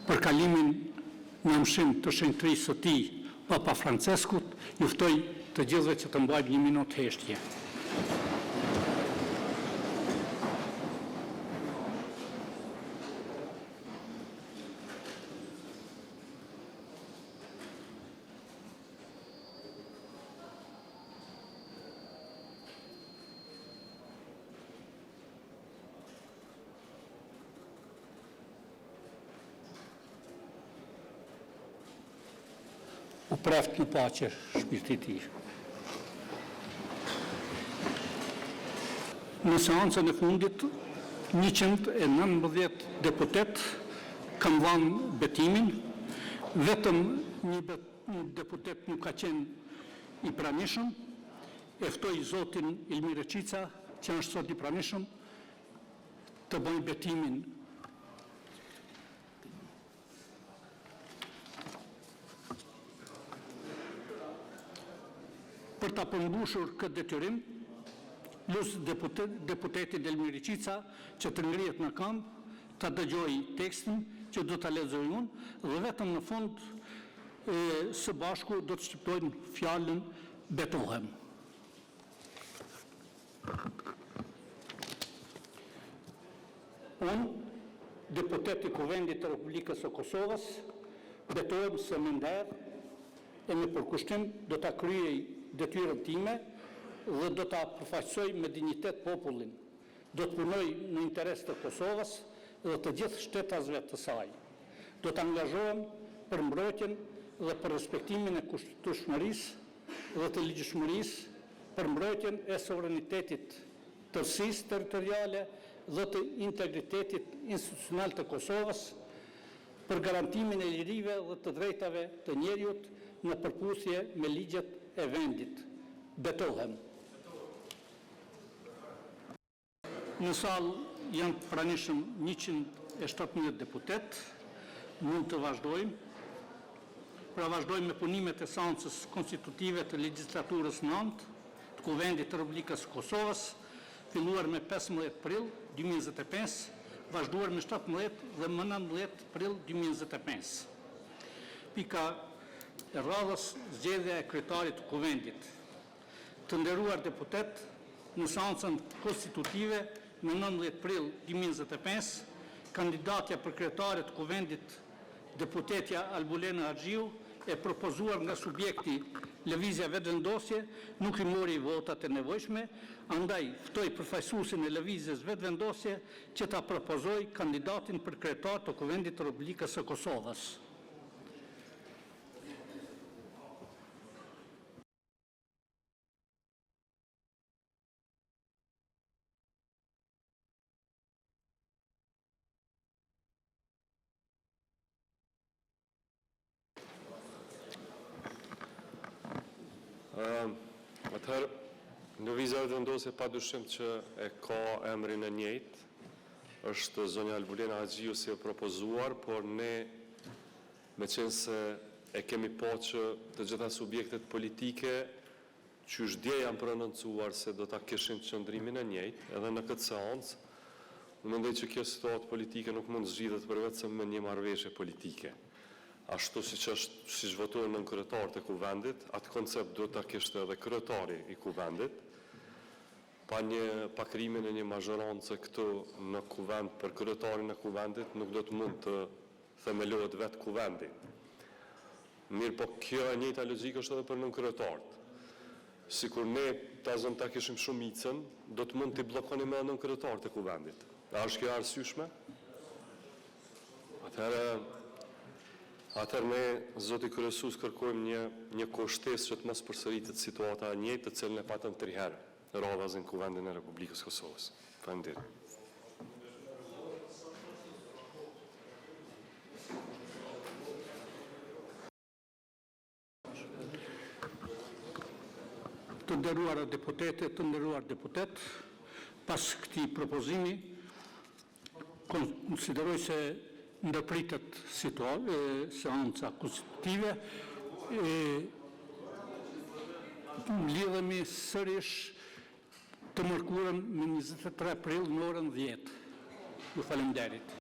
për kalimin në mësim të shenjtërisë së tij Papa Franceskut, ju ftoj të gjithëve që të mbajmë 1 minutë heshtje. U preft në paqe shpirti tij. Në seancën e fundit, 119 deputet kanë dhënë betimin, vetëm një deputet nuk ka qenë i pranishëm, e ftoj zotin Ilmir Reqica, që është sot i pranishëm, të bëjë betimin. Për ta përmbushur këtë detyrim, lus deputetin Ilmir Reqica që të ngrihet në këmbë, të dëgjoj tekstin që do ta lexoj unë dhe vetëm në fund së bashku do të shqiptojnë fjalën betohem. Unë, deputet i Kuvendit të Republikës së Kosovës, betohem se me nder e me përkushtim do ta kryej detyrën time dhe do ta përfaqësoj me dinjitet popullin. Do të punoj në interes të Kosovës dhe të gjithë shtetasve të saj. Do të angazhohem për mbrojtjen dhe për respektimin e kushtëshmërisë dhe të ligjshmërisë, për mbrojtjen e sovranitetit, tërësisë territoriale dhe të integritetit institucional të Kosovës, për garantimin e lirive dhe të drejtave të njeriut në përputhje me ligjet e vendit. Betohem. Në salë janë pranishëm 117 deputet, mund të vazhdojmë. Pra vazhdojmë me punimet e seancës konstitutive të legjislaturës 9 të Kuvendit të Republikës së Kosovës, filluar me 15 prill 2025, vazhduar me 17 dhe më 19 prill 2025. Pika e radhës, zgjedhja e kryetarit të Kuvendit. Të nderuar deputet, në seancën konstitutive në 19 prill 2025, kandidatja për kryetarit të Kuvendit, deputetja Albulena Haxhiu, e propozuar nga subjekti Lëvizja Vetëvendosje, nuk i mori votat e nevojshme, andaj ftoj përfaqësuesin e Lëvizjes Vetëvendosje që ta propozoj kandidatin për kryetar të Kuvendit të Republikës së Kosovës. Atëherë, Lëvizja Vetëvendosje pa dyshim që e ka emrin e njëjtë, është zonja Albulena Haxhiu si e propozuar, por ne, me qenë se e kemi po që të gjitha subjektet politike që është dje janë prononcuar se do ta kishin qëndrimin e njëjtë, edhe në këtë seancë, unë mendoj që kjo situatë politike nuk mund zgjidhet për vetëm me një marrëveshje politike. Ashtu siç votuar në kryetar të Kuvendit, atë koncept do ta kishte edhe kryetari i Kuvendit, pa krimin e një mazhorance këtu në Kuvend për kryetarin e Kuvendit, nuk do të mund të themelohet vetë Kuvendi. Mirë, po kjo e njëjta logjikë është edhe për nënkryetarët. Sikur ne ta kishim shumicën, do të mund t'i bllokonim edhe nënkryetarët e Kuvendit. A është kjo arsyeshme? Atëherë ne, zoti kryesues, kërkojmë një kushtesë që të mos përsëritet situata e njëjtë, të cilën e patëm 3 herë radhazi në Kuvendin e Republikës së Kosovës. Faleminderit. Të nderuar deputet, pas këtij propozimi, konsideroj se ndërpritet seanca konstitutive, lidhemi sërish të mërkurën me 23 prill në orën 10. Ju falenderit.